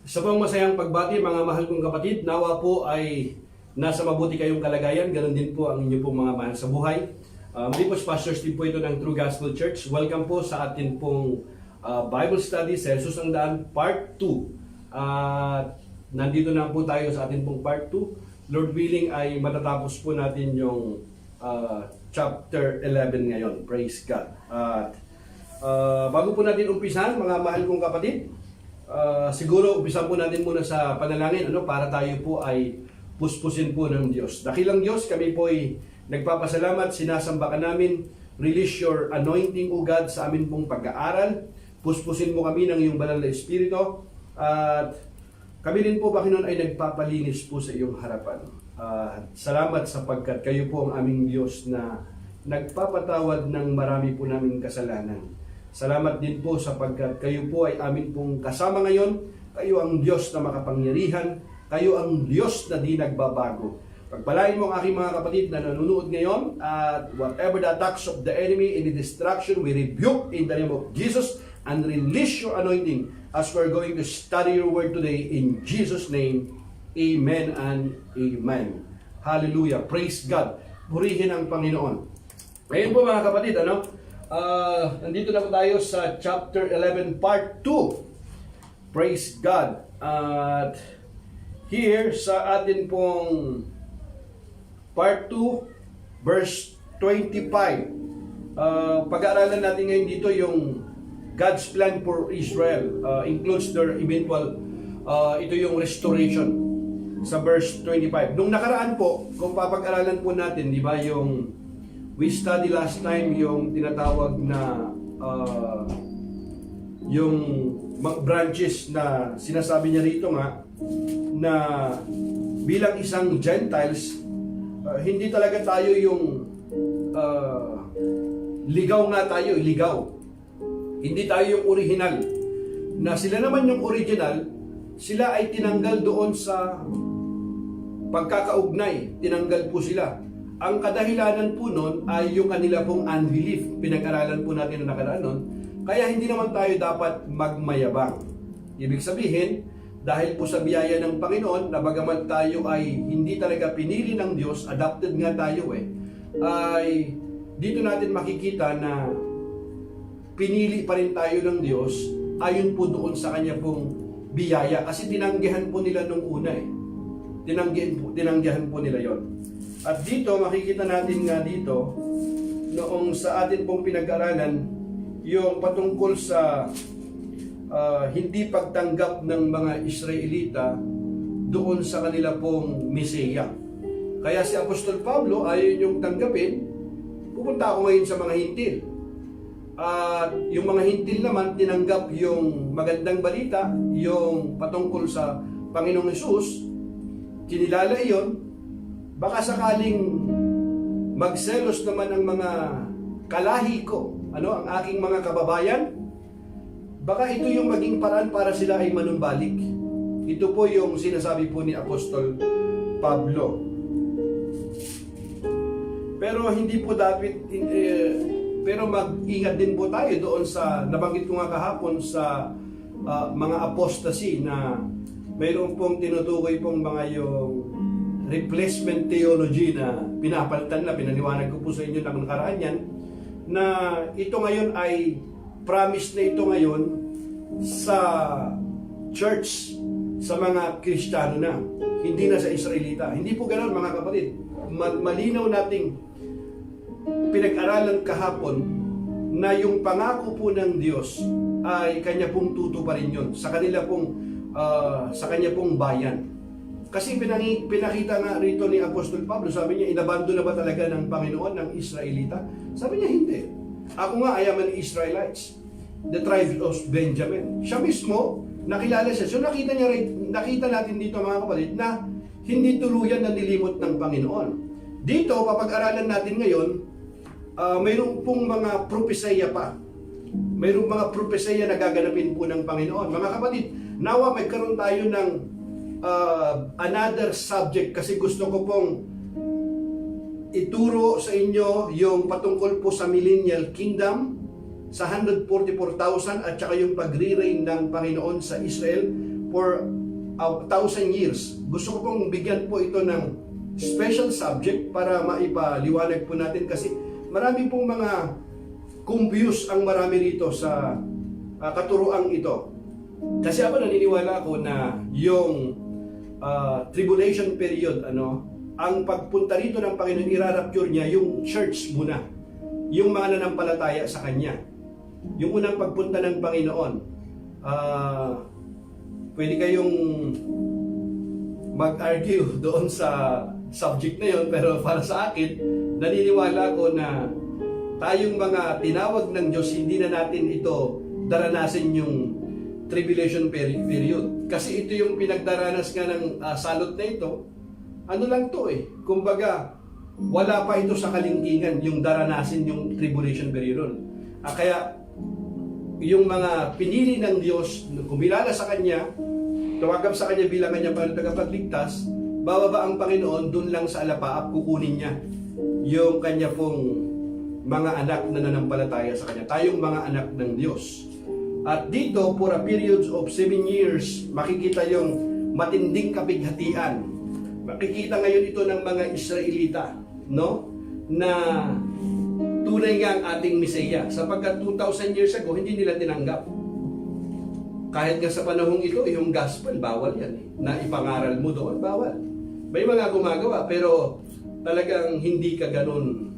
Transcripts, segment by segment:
Sa pang masayang pagbati, mga mahal kong kapatid, nawa po ay nasa mabuti kayong kalagayan. Ganon din po ang inyo pong mga mahal sa buhay. Muli po, Pastor Steve po ito ng True Gospel Church. Welcome po sa atin pong Bible Study sa Jesus ang Daan Part 2. Nandito na po tayo sa atin pong Part 2. Lord willing ay matatapos po natin yung Chapter 11 ngayon. Praise God. Bago po natin umpisan, mga mahal kong kapatid, siguro umpisan po natin muna sa panalangin para tayo po ay puspusin po ng Diyos. Dakilang Diyos, kami po ay nagpapasalamat, sinasamba ka namin. Release your anointing, O God, sa amin pong pag-aaral. Puspusin mo kami ng iyong banal na Espiritu. At kami rin po, Panginoon, ay nagpapalinis po sa iyong harapan. Salamat sapagkat kayo po ang aming Diyos na nagpapatawad ng marami po naming kasalanan. Salamat din po sapagkat kayo po ay amin pong kasama ngayon. Kayo ang Diyos na makapangyarihan. Kayo ang Diyos na di nagbabago. Pagpalain mo ang aking mga kapatid na nanonood ngayon at whatever the attacks of the enemy, any distraction, we rebuke in the name of Jesus and release your anointing as we're going to study your word today in Jesus' name. Amen and amen. Hallelujah. Praise God. Purihin ang Panginoon. Ngayon po mga kapatid, nandito na po tayo sa chapter 11 part 2. Praise God. At here sa atin pong part 2 verse 25. Pag-aaralan natin ngayon dito yung God's plan for Israel, includes their eventual ito yung restoration sa verse 25. Nung nakaraan po, kung papag-aralan po natin, di ba, yung we study last time yung tinatawag na yung branches na sinasabi niya rito nga na bilang isang Gentiles, hindi talaga tayo yung ligaw nga tayo, ligaw. Hindi tayo yung original. Na sila naman yung original, sila ay tinanggal doon sa pagkakaugnay. Tinanggal po sila. Ang kadahilanan po nun ay yung kanila pong unbelief. Pinag-aralan po natin na nakaraan nun. Kaya hindi naman tayo dapat magmayabang. Ibig sabihin, dahil po sa biyaya ng Panginoon, na bagamat tayo ay hindi talaga pinili ng Diyos, adopted nga tayo ay dito natin makikita na pinili pa rin tayo ng Diyos ayon po doon sa kanya pong biyaya. Kasi tinanggihan po nila nung una Tinanggihan po nila yon. At dito, makikita natin nga dito, noong sa atin pong pinag-aralan, yung patungkol sa hindi pagtanggap ng mga Israelita doon sa kanila pong Mesiya. Kaya si Apostol Pablo ayaw yung tanggapin, pupunta ako ngayon sa mga Hintil. At yung mga Hintil naman, tinanggap yung magandang balita, yung patungkol sa Panginoong Hesus, kinilala iyon. Baka sakaling magselos naman ang mga kalahi ko, ang aking mga kababayan, baka ito yung maging paraan para sila ay manumbalik. Ito po yung sinasabi po ni Apostol Pablo. Pero hindi po dapat, pero mag-ingat din po tayo doon sa, nabanggit ko nga kahapon sa mga apostasy na mayroon pong tinutukoy pong mga yung replacement theology na pinapalitan na, pinaniwanag ko po sa inyo ng nakaraan yan, na ito ngayon ay promise na ito ngayon sa church, sa mga Kristiyano na, hindi na sa Israelita. Hindi po ganoon mga kapatid. Malinaw nating pinag-aralan kahapon na yung pangako po ng Diyos ay kanya pong tutuparin yun sa kanila pong sa kanya pong bayan. Kasi pinakita nga rito ni Apostol Pablo, sabi niya, inabando na ba talaga ng Panginoon ng Israelita? Sabi niya, hindi. Ako nga, I am an Israelites, the tribe of Benjamin. Siya mismo, nakilala siya. So nakita natin dito mga kapatid na hindi tuluyan na nilimot ng Panginoon. Dito, papag-aralan natin ngayon, mayroong pong mga propesya pa. Mayroong mga propesya na gaganapin po ng Panginoon. Mga kapatid, nawa magkaroon tayo ng another subject kasi gusto ko pong ituro sa inyo yung patungkol po sa millennial kingdom, sa 144,000 at saka yung pagre-reign ng Panginoon sa Israel for 1,000 years. Gusto ko pong bigyan po ito ng special subject para maipaliwanag po natin kasi marami pong mga confused ang marami rito sa katuruang ito. Kasi ako naniniwala ako na yung tribulation period, ang pagpunta rito ng Panginoon, i-rapture niya yung church muna, yung mga nanampalataya sa Kanya. Yung unang pagpunta ng Panginoon, pwede kayong mag-argue doon sa subject na yun, pero para sa akin, naniniwala ko na tayong mga tinawag ng Diyos, hindi na natin ito daranasin yung tribulation period. Kasi ito yung pinagdaranas nga ng salot na ito, ano lang to kumbaga, wala pa ito sa kalingkingan yung daranasin yung tribulation period. Kaya, yung mga pinili ng Diyos, kumilala sa Kanya, tuwagap sa Kanya bilang Kanyang tagapagligtas, bababa ang Panginoon, dun lang sa alapaap, kukunin niya yung Kanya pong mga anak na nanampalataya sa Kanya. Tayong mga anak ng Diyos. At dito, for a period of 7 years, makikita yung matinding kapighatian. Makikita ngayon ito ng mga Israelita, na tunay nga ang ating Mesaya. Sapagkat 2,000 years ago, hindi nila tinanggap. Kahit nga sa panahong ito, yung gospel, bawal yan. Na ipangaral mo doon, bawal. May mga gumagawa, pero talagang hindi ka ganun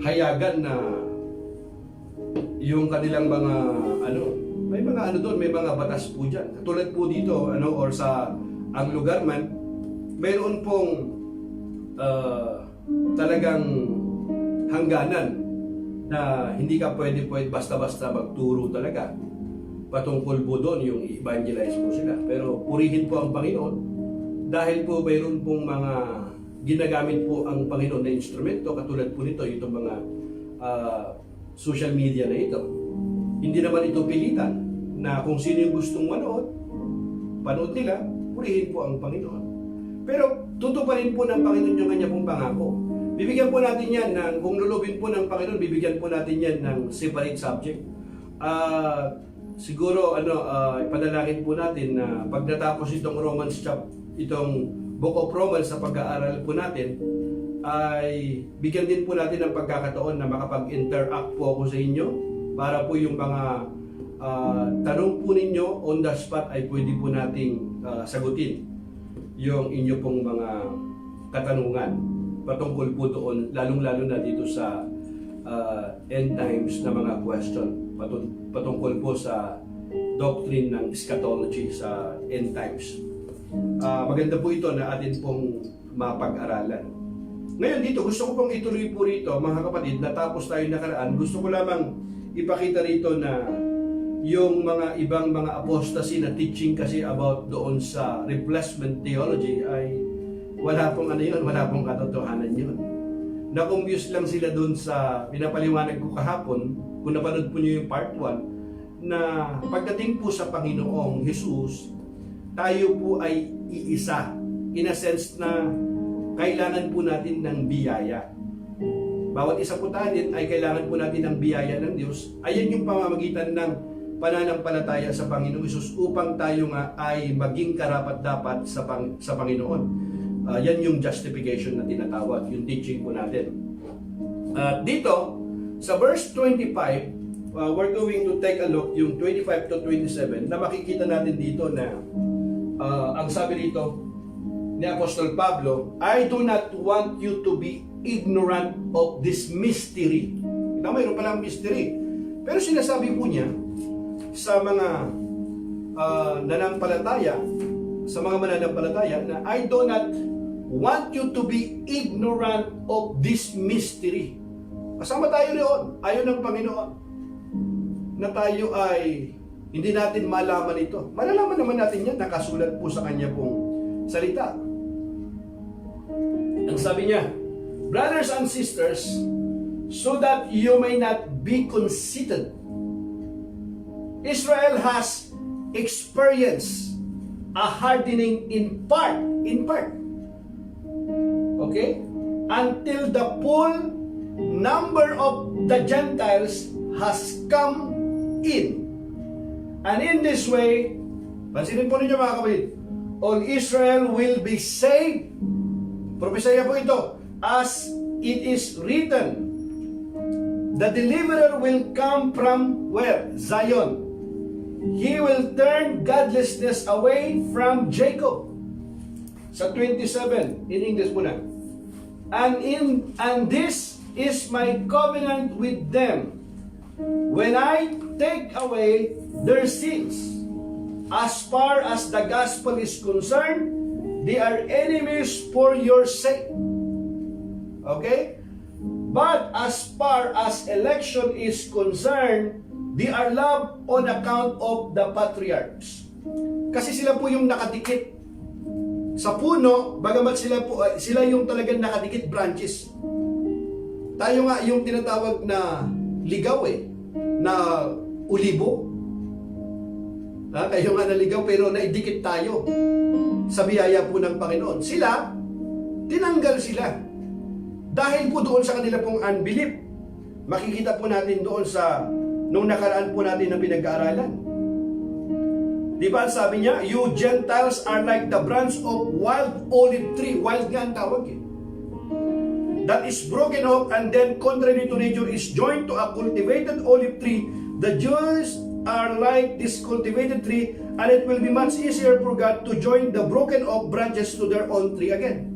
hayagan na yung kanilang mga may mga doon, may mga batas po dyan. Katulad po dito, or sa ang lugar man, mayroon pong talagang hangganan na hindi ka pwede basta-basta magturo talaga. Patungkol po doon, yung evangelize po sila. Pero purihin po ang Panginoon dahil po mayroon pong mga ginagamit po ang Panginoon na instrumento, katulad po nito, itong mga social media na ito. Hindi naman ito pilitan na kung sino yung gustong panood nila, purihin po ang Panginoon. Pero tutuparin po ng Panginoon yung kanya pong pangako. Bibigyan po natin yan kung lulubin po ng Panginoon, bibigyan po natin yan ng separate subject. Siguro, ipanalangin po natin na pag natapos itong itong Book of Romans sa pag-aaral po natin, ay bigyan din po natin ng pagkakataon na makapag-interact po ako sa inyo para po yung mga tanong po ninyo on the spot ay pwede po nating sagutin yung inyo pong mga katanungan patungkol po doon, lalong-lalo na dito sa end times na mga question patungkol po sa doctrine ng eschatology sa end times. Maganda po ito na atin pong mapag-aralan. Ngayon dito, gusto ko pong ituloy po rito, mga kapatid, natapos tayo nakaraan, gusto ko lamang ipakita rito na yung mga ibang mga apostasy na teaching kasi about doon sa replacement theology ay wala pong wala pong katotohanan yun. Na-confuse lang sila doon sa pinapaliwanag ko kahapon, kung napanood po nyo yung part 1, na pagdating po sa Panginoong Jesus, tayo po ay iisa. In a sense na kailangan po natin ng biyaya. Bawat isa po natin ay kailangan po natin ng biyaya ng Diyos. Ayan yung pamamagitan ng pananampalataya sa Panginoong Jesus upang tayo nga ay maging karapat-dapat sa Panginoon. Yan yung justification na tinatawag, yung teaching po natin. Dito, sa verse 25, we're going to take a look, yung 25 to 27, na makikita natin dito na ang sabi dito ni Apostol Pablo, I do not want you to be ignorant of this mystery. Mayroon palang mystery. Pero sinasabi po niya sa mga mananampalataya na I do not want you to be ignorant of this mystery. Kasama tayo roon, ayon ng Panginoon, na tayo ay hindi natin malaman ito. Malalaman naman natin yan, nakasulat po sa kanya pong salita. Ang sabi niya, brothers and sisters, so that you may not be conceited, Israel has experienced a hardening in part. Okay? Until the full number of the Gentiles has come in. And in this way, pansinin po ninyo mga kapatid, all Israel will be saved. Propesya po ito, as it is written, the deliverer will come from where? Zion. He will turn godlessness away from Jacob. Sa 27, in English muna. And this is my covenant with them when I take away their sins. As far as the gospel is concerned, they are enemies for your sake. Okay? But as far as election is concerned, they are loved on account of the patriarchs. Kasi sila po yung nakadikit sa puno, bagamat sila yung talagang nakadikit branches. Tayo nga yung tinatawag na ligaw na ulibo. Kayo nga naligaw pero naidikit tayo sa biyaya po ng Panginoon. Sila, tinanggal sila. Dahil po doon sa kanila pong unbelief. Makikita po natin doon sa nung nakaraan po natin na pinag-aaralan. Di ba sabi niya, you Gentiles are like the branch of wild olive tree. Wild nga ang tawag that is broken off and then contrary to nature is joined to a cultivated olive tree. The Jews are like this cultivated tree, and it will be much easier for God to join the broken off branches to their own tree again.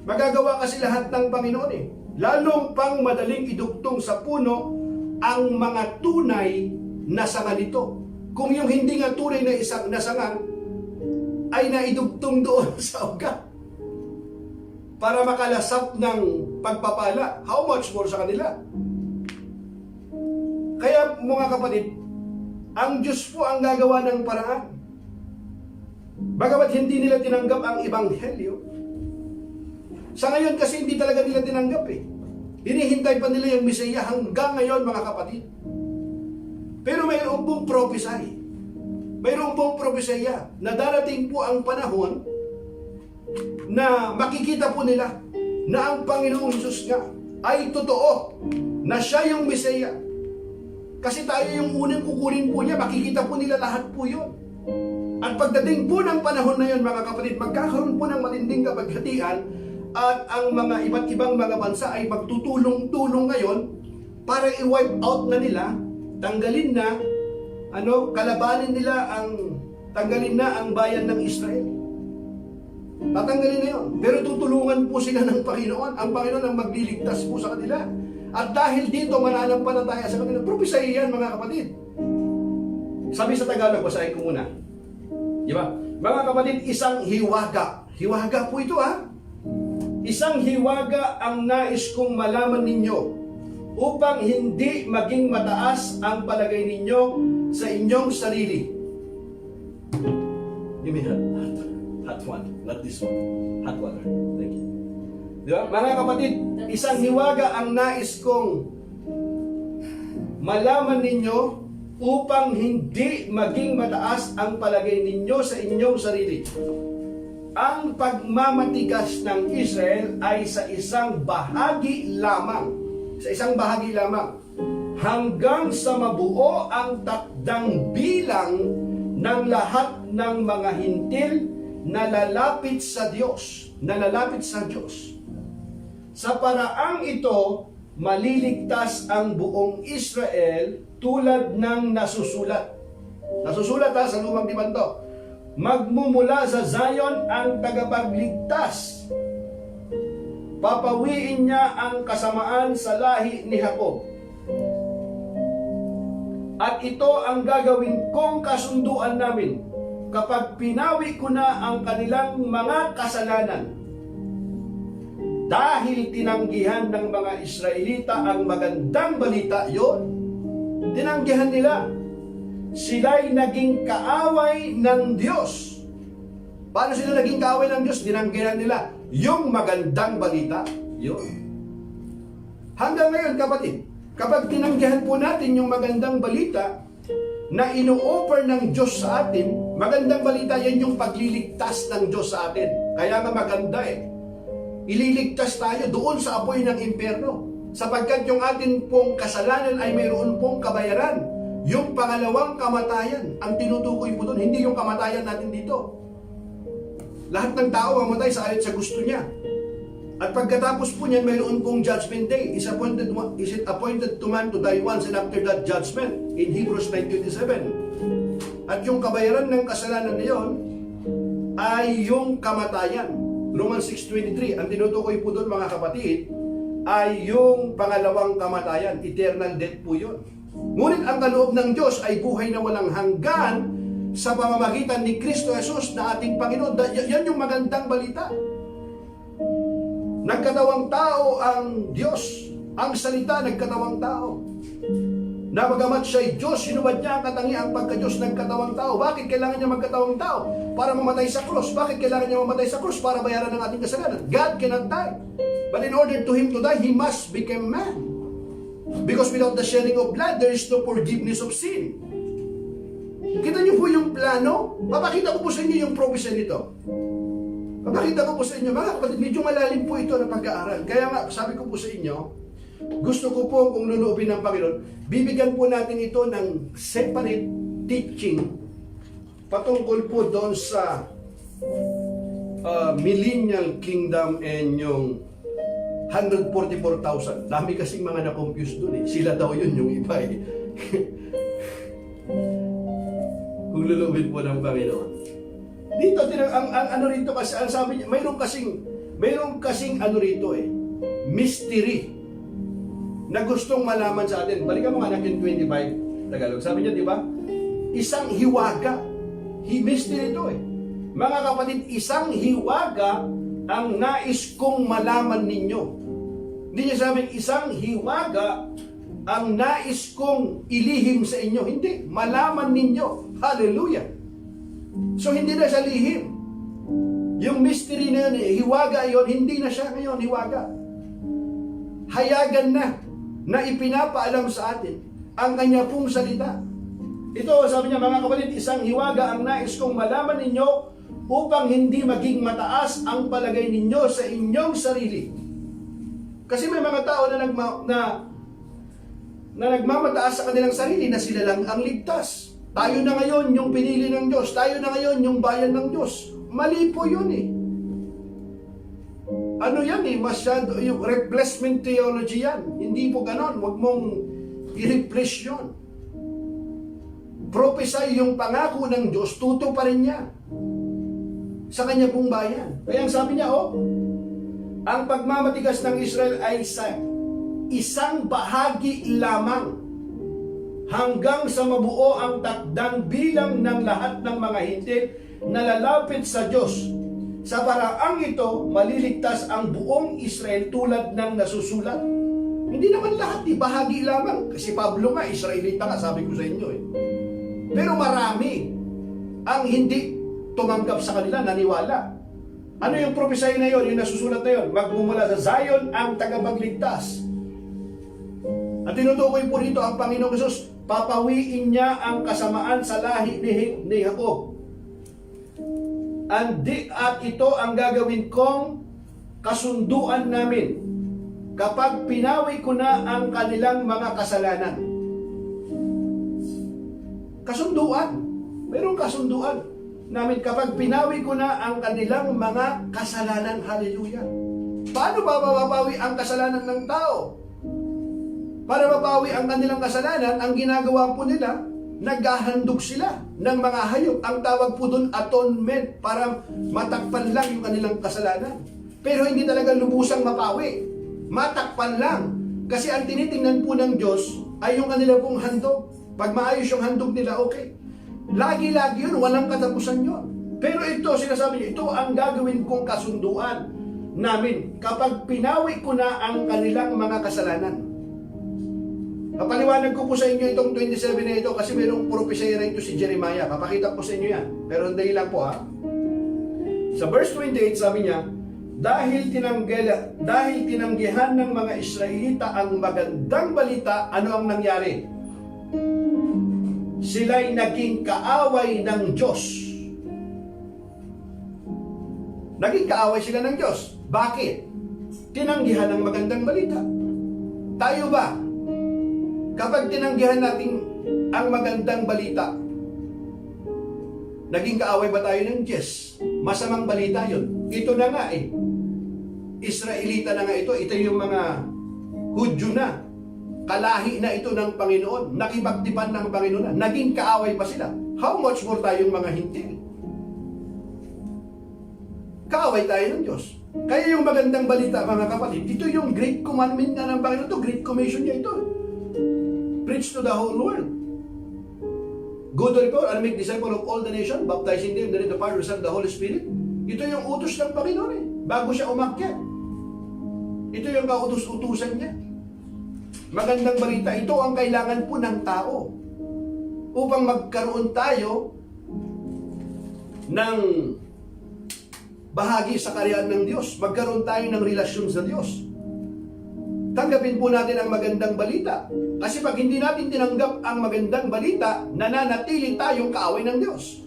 Magagawa kasi lahat ng Panginoon Lalong pang madaling idugtong sa puno ang mga tunay na sanga nito. Kung yung hindi nga tunay na isang nasangan ay naidugtong doon sa ugat para makalasap ng pagpapala, how much more sa kanila? Kaya mga kapatid, ang Diyos po ang gagawa ng paraan. Bagamat hindi nila tinanggap ang Ebanghelyo, sa ngayon kasi hindi talaga nila tinanggap Hinihintay pa nila yung Mesaya hanggang ngayon mga kapatid. Pero mayroon pong prophecy. Mayroon pong propesya na darating po ang panahon na makikita po nila na ang Panginoong Hesus nga ay totoo na siya yung Mesaya. Kasi tayo yung unang kukunin po niya, makikita po nila lahat po yun. At pagdating po ng panahon na yun, mga kapatid, magkakaroon po ng matinding kapaghatian at ang mga iba't ibang mga bansa ay magtutulong-tulong ngayon para i-wipe out na nila, tanggalin na, tanggalin na ang bayan ng Israel. Tatanggalin na yun. Pero tutulungan po sila ng Panginoon. Ang Panginoon ang magliligtas po sa kanila. At dahil dito, mananampalataya sa kanila. Propesya yan, mga kapatid. Sabi sa Tagalog, basahin ko muna. Di ba? Mga kapatid, isang hiwaga. Hiwaga po ito, Isang hiwaga ang nais kong malaman ninyo upang hindi maging mataas ang palagay ninyo sa inyong sarili. Give me hot one, not this one. Hot water. Thank you. Di ba? Mga kapatid, isang hiwaga ang nais kong malaman ninyo upang hindi maging mataas ang palagay ninyo sa inyong sarili. Ang pagmamatigas ng Israel ay sa isang bahagi lamang. Sa isang bahagi lamang. Hanggang sa mabuo ang takdang bilang ng lahat ng mga hintil na lalapit sa Diyos. Sa paraang ito, maliligtas ang buong Israel tulad ng nasusulat. Nasusulat sa Lumang Timando. Magmumula sa Zion ang tagapagligtas. Papawiin niya ang kasamaan sa lahi ni Jacob. At ito ang gagawin kong kasunduan namin kapag pinawi ko na ang kanilang mga kasalanan. Dahil tinanggihan ng mga Israelita ang magandang balita, tinanggihan nila. Sila'y naging kaaway ng Diyos. Paano sila naging kaaway ng Diyos? Tinanggihan nila yung magandang balita. Hanggang ngayon, kapatid, kapag tinanggihan po natin yung magandang balita na ino-offer ng Diyos sa atin, magandang balita yan yung pagliligtas ng Diyos sa atin. Kaya nga maganda ililigtas tayo doon sa apoy ng impyerno. Sapagkat yung atin pong kasalanan ay mayroon pong kabayaran. Yung pangalawang kamatayan, ang tinutukoy po doon, hindi yung kamatayan natin dito. Lahat ng tao mamatay sa ayon sa gusto niya. At pagkatapos po niyan, mayroon pong judgment day. Is it appointed to man to die once and after that judgment? In Hebrews 9:27. At yung kabayaran ng kasalanan na yun ay yung kamatayan. Romans 6:23. Ang tinutukoy po doon, mga kapatid, ay yung pangalawang kamatayan. Eternal death po yun. Ngunit ang kaloob ng Diyos ay buhay na walang hanggan sa pamamagitan ni Kristo Jesus na ating Panginoon. Yan yung magandang balita. Nagkatawang tao ang Diyos. Ang salita, nagkatawang tao. Na bagamat siya'y Diyos, hinubad niya ang katangiang pagka-Diyos, nagkatawang tao. Bakit kailangan niya magkatawang tao? Para mamatay sa krus. Bakit kailangan niya mamatay sa krus? Para bayaran ng ating kasalanan. God cannot die. But in order to Him to die, He must become man. Because without the shedding of blood, there is no forgiveness of sin. Kita niyo po yung plano? Papakita ko po sa inyo yung prophecy nito. Papakita ko po sa inyo, mga kapatid, medyo malalim po ito na pag-aaral. Kaya nga, sabi ko po sa inyo, gusto ko po kung luluupin ng Panginoon, bibigyan po natin ito ng separate teaching patungkol po doon sa millennial kingdom and yung 144,000. Dami kasing mga na-confuse doon eh. Sila daw yun yung iba eh. Kung luluupin po ng Panginoon. Dito, ang ano rito kasi, ang sabi niya, mayroong kasing ano rito eh, mystery na gustong malaman sa atin. Balikan mo nga natin 25 Tagalog. Sabi niya, di ba? Isang hiwaga. Mystery ito eh. Mga kapatid, isang hiwaga ang nais kong malaman ninyo. Hindi niya sabing isang hiwaga ang nais kong ilihim sa inyo. Hindi. Malaman ninyo. Hallelujah. So, hindi na siya lihim. Yung mystery na yun, hiwaga yun, hindi na siya ngayon hiwaga. Hayagan na ipinapaalam sa atin ang kanya pong salita. Ito, sabi niya, mga kapatid, isang hiwaga ang nais kong malaman ninyo upang hindi maging mataas ang palagay ninyo sa inyong sarili. Kasi may mga tao na nagmamataas sa kanilang sarili na sila lang ang ligtas. Tayo na ngayon yung pinili ng Diyos. Tayo na ngayon yung bayan ng Diyos. Mali po yun eh. Ano yan eh? Masyado, yung replacement theology yan. Hindi po ganon. Huwag mong i-replace yun. Prophesy yung pangako ng Diyos, tutuparin niya sa kanya pong bayan. Kaya ang sabi niya, ang pagmamatigas ng Israel ay isang bahagi lamang hanggang sa mabuo ang takdang bilang ng lahat ng mga hintil na lalapit sa Diyos. Sa paraang ito, maliligtas ang buong Israel tulad ng nasusulat. Hindi naman lahat, bahagi lamang. Kasi Pablo nga, Israelita nga, sabi ko sa inyo eh. Pero marami ang hindi tumanggap sa kanila, naniwala. Ano yung prophecy na yun, yung nasusulat na yun? Magmumula sa Zion ang tagapagligtas. At tinutukoy po dito ang Panginoong Jesus, papawiin niya ang kasamaan sa lahi ni Jacob. At ito ang gagawin kong kasunduan namin kapag pinawi ko na ang kanilang mga kasalanan. Kasunduan. Mayroong kasunduan namin kapag pinawi ko na ang kanilang mga kasalanan. Hallelujah. Paano ba mapapawi ang kasalanan ng tao? Para mapawi ang kanilang kasalanan, ang ginagawa po nila, naghahandog sila ng mga hayop. Ang tawag po doon, atonement, para matakpan lang yung kanilang kasalanan. Pero hindi talaga lubusang mapawi. Matakpan lang. Kasi ang tinitingnan po ng Diyos ay yung kanilang pong handog. Pag maayos yung handog nila, okay. Lagi-lagi yun, walang katapusan yun. Pero ito, sinasabi niya, ito ang gagawin kong kasunduan namin kapag pinawi ko na ang kanilang mga kasalanan. Papaliwanag ko po sa inyo itong 27 na ito kasi mayroong prophecy rito si Jeremiah. Papakita ko sa inyo yan. Pero hindi lang po Sa verse 28 sabi niya, dahil tinanggihan ng mga Israelita ang magandang balita, ano ang nangyari? Sila'y naging kaaway ng Diyos. Naging kaaway sila ng Diyos. Bakit? Tinanggihan ng magandang balita. Tayo ba? Kapag tinanggihan natin ang magandang balita. Naging kaaway ba tayo ng Diyos? Masamang balita yun. Ito na nga eh. Israelita na nga ito. Ito yung mga Hudyo na. Kalahi na ito ng Panginoon. Nakipagtipan ng Panginoon na. Naging kaaway pa sila. How much more tayong mga Hintil? Kaaway tayo ng Diyos. Kaya yung magandang balita, mga kapatid, ito yung great commandment na ng Panginoon. Ito, great commission niya ito. Preach to the whole world. Go to the poor and make disciples of all the nation, baptizing them in the Father, Son, the Holy Spirit. Ito yung utos ng Panginoon eh. Bago siya umakyat. Ito yung kautos-utusan niya. Magandang balita, ito ang kailangan po ng tao upang magkaroon tayo ng bahagi sa karyaan ng Diyos. Magkaroon tayo ng relasyon sa Diyos. Tanggapin po natin ang magandang balita. Kasi pag hindi natin tinanggap ang magandang balita, nananatili tayong kaaway ng Diyos.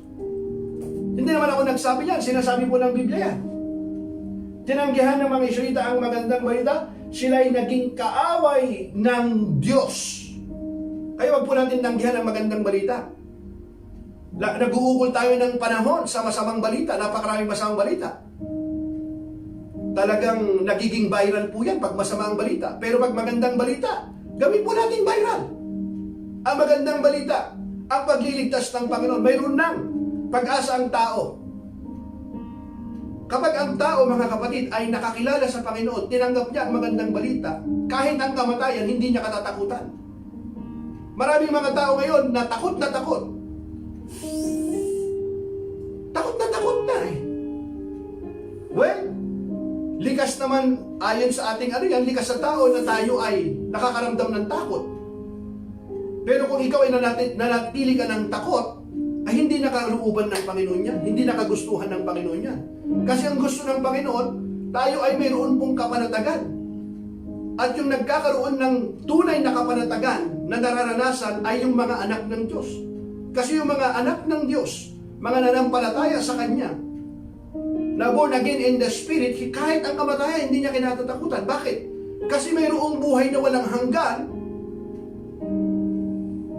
Hindi naman ako nagsabi yan, sinasabi po ng Biblia yan. Tinanggihan ng mga Israelita ang magandang balita, sila'y naging kaaway ng Diyos. Kaya wag po natin tanggihan ang magandang balita. Nag-uukol tayo ng panahon sa masamang balita, napakaraming masamang balita. Talagang nagiging viral po yan pag masama ang balita. Pero pag magandang balita, gawin po natin viral. Ang magandang balita, ang pagliligtas ng Panginoon, mayroon ng pag-asa ang tao. Kapag ang tao, mga kapatid, ay nakakilala sa Panginoon, tinanggap niya ang magandang balita, kahit ang kamatayan, hindi niya katatakutan. Maraming mga tao ngayon na takot na takot. Takot na eh. Well, likas naman, ayon sa ating likas sa tao na tayo ay nakakaramdam ng takot. Pero kung ikaw ay nanatili ka ng takot, ay hindi nakalooban ng Panginoon yan. Hindi nakagustuhan ng Panginoon yan. Kasi ang gusto ng Panginoon, tayo ay mayroon pong kapanatagan. At yung nagkakaroon ng tunay na kapanatagan na nararanasan ay yung mga anak ng Diyos. Kasi yung mga anak ng Diyos, mga nanampalataya sa Kanya, na born again in the Spirit, kahit ang kamatayan, hindi niya kinatatakutan. Bakit? Kasi mayroong buhay na walang hanggan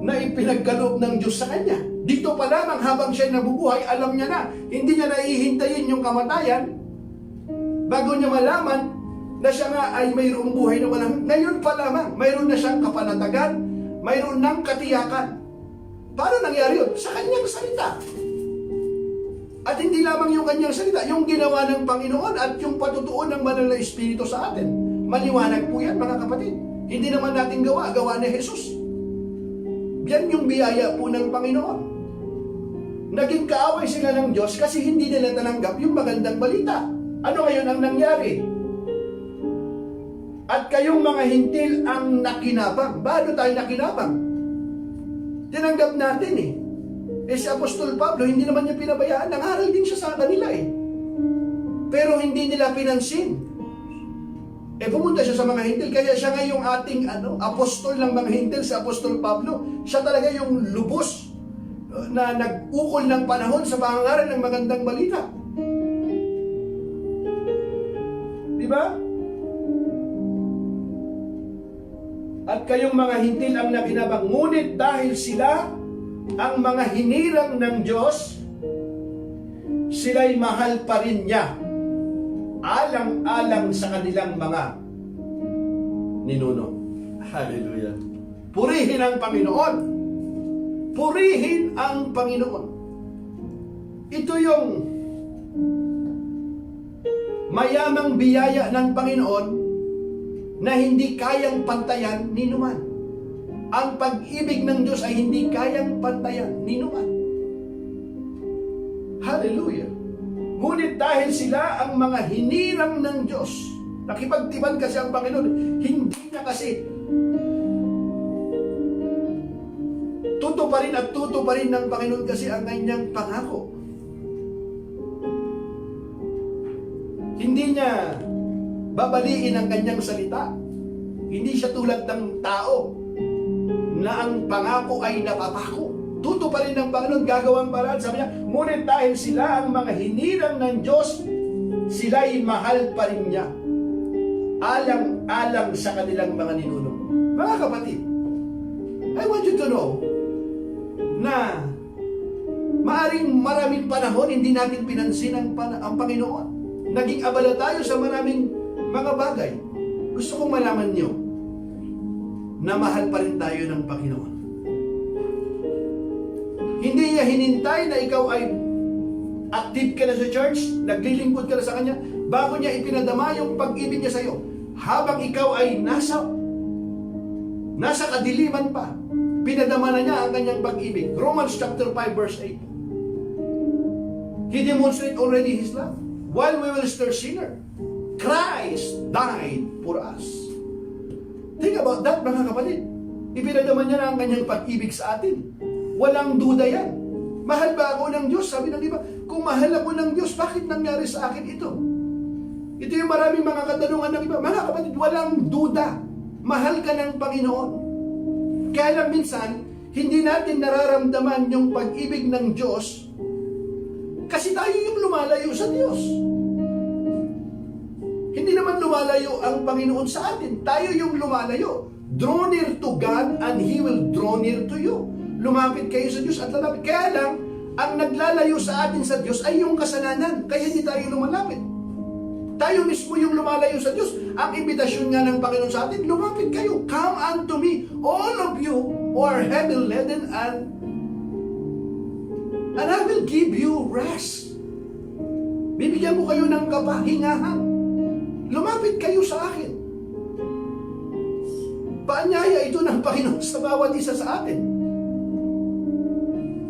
na ipinagkaloob ng Diyos sa Kanya. Dito pa lamang habang siya nabubuhay, alam niya na, hindi niya naihintayin yung kamatayan bago niya malaman na siya nga ay mayroong buhay na walang hanggan. Ngayon pa lamang, mayroon na siyang kapanatagan, mayroon ng katiyakan. Paano nangyari yun? Sa Kanyang salita. At hindi lamang yung Kanyang salita, yung ginawa ng Panginoon at yung patutuon ng Banal na Espiritu sa atin. Maliwanag po yan, mga kapatid. Hindi naman natin gawa ni Jesus. Yan yung biyaya po ng Panginoon. Naging kaaway sila ng Diyos kasi hindi nila tananggap yung magandang balita. Ano ngayon ang nangyari? At kayong mga Hintil ang nakinabang. Baano tayo nakinabang? Tinanggap natin eh. Si Apostol Pablo, hindi naman niya pinabayaan. Nangaral din siya sa kanila eh. Pero hindi nila pinansin. Pumunta siya sa mga Hintil. Kaya siya nga yung ating apostol ng mga Hintil, si Apostol Pablo. Siya talaga yung lubos na nag-ukol ng panahon sa pangangaral ng magandang balita. Diba? At kayong mga Hintil ang nakinabang. Ngunit dahil sila ang mga hinirang ng Diyos, sila'y mahal pa rin niya, alang-alang sa kanilang mga ninuno. Hallelujah. Purihin ang Panginoon. Purihin ang Panginoon. Ito yung mayamang biyaya ng Panginoon na hindi kayang pantayan ni numan. Ang pag-ibig ng Diyos ay hindi kayang pantayan ni numan. Hallelujah. Ngunit dahil sila ang mga hinirang ng Diyos, nakipagtiban kasi ang Panginoon, hindi niya kasi tutuparin ng Panginoon kasi ang kanyang pangako. Hindi niya babaliin ang kanyang salita. Hindi siya tulad ng tao na ang pangako ay napapako. Tutuparin ng Panginoon, gagawang paraan. Sabi niya, ngunit dahil sila ang mga hinirang ng Diyos, sila'y mahal pa rin niya, alang-alang sa kanilang mga ninuno. Mga kapatid, I want you to know, na maaring maraming panahon hindi natin pinansin ang Panginoon. Naging abala tayo sa maraming mga bagay. Gusto kong malaman nyo na mahal pa rin tayo ng Panginoon. Hindi niya hinintay na ikaw ay active ka na sa church, naglilingkod ka na sa Kanya, bago niya ipinadama yung pag-ibig niya sa iyo. Habang ikaw ay nasa kadiliman pa, pinadama na niya ang kanyang pag-ibig. Romans chapter 5 verse 8. He demonstrated already His love. While we were still sinner, Christ died for us. Think about that, mga kapatid. Ipinadama niya na ang kanyang pag-ibig sa atin. Walang duda yan. Mahal ba ako ng Diyos? Sabi ng iba, kung mahal ako ng Diyos, bakit nangyari sa akin ito? Ito yung maraming mga katanungan ng iba. Mga kapatid, walang duda. Mahal ka ng Panginoon. Kaya lang minsan, hindi natin nararamdaman yung pag-ibig ng Diyos kasi tayo yung lumalayo sa Diyos. Hindi naman lumalayo ang Panginoon sa atin. Tayo yung lumalayo. Draw near to God and He will draw near to you. Lumapit kayo sa Diyos at lalapit. Kaya lang, ang naglalayo sa atin sa Diyos ay yung kasalanan. Kaya hindi tayo lumalapit. Tayo mismo yung lumalayo sa Diyos. Ang imbitasyon nga ng Panginoon sa atin, lumapit kayo. Come unto me, all of you who are heavy laden, and I will give you rest. Bibigyan ko kayo ng kapahingahan. Lumapit kayo sa akin. Paanyaya ito ng Panginoon sa bawat isa sa atin.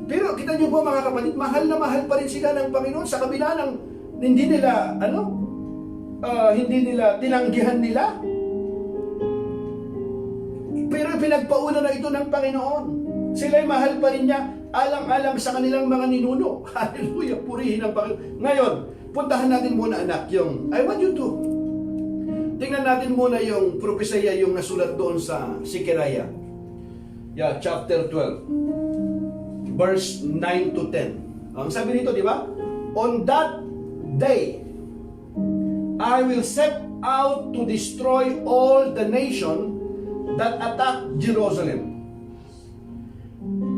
Pero kita niyo po mga kapatid, mahal na mahal pa rin sila ng Panginoon sa kabila ng hindi nila tinanggihan nila. Pero pinagpauna na ito ng Panginoon. Sila'y mahal pa rin niya alang-alang sa kanilang mga ninuno. Hallelujah, purihin ang Panginoon. Ngayon, puntahan natin muna anak yung I want you to. Tingnan natin muna yung propesya yung nasulat doon sa Zechariah. Chapter 12. Verse 9 to 10. Ang sabi nito, di ba? On that day, I will set out to destroy all the nation that attack Jerusalem.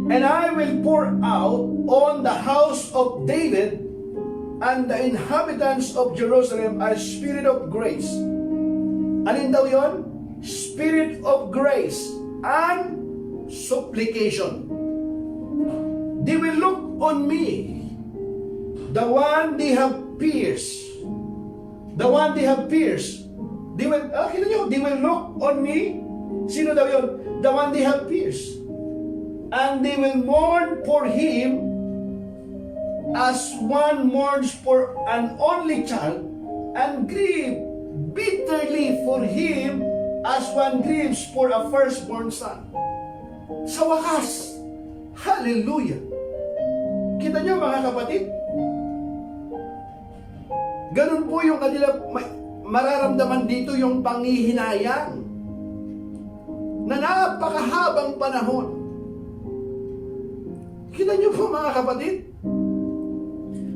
And I will pour out on the house of David and the inhabitants of Jerusalem a spirit of grace. Alin daw yon? Spirit of grace and supplication. They will look on me, the one they have pierced. The one they have pierced. They will look on me. Sino daw yun? The one they have pierced. And they will mourn for him as one mourns for an only child, and grieve bitterly for him as one grieves for a firstborn son. Sa wakas, hallelujah! Kita niyo mga kapatid? Ganun po yung kanila mararamdaman dito, yung panghihinayang na napakahabang panahon. Kita niyo po mga kapatid?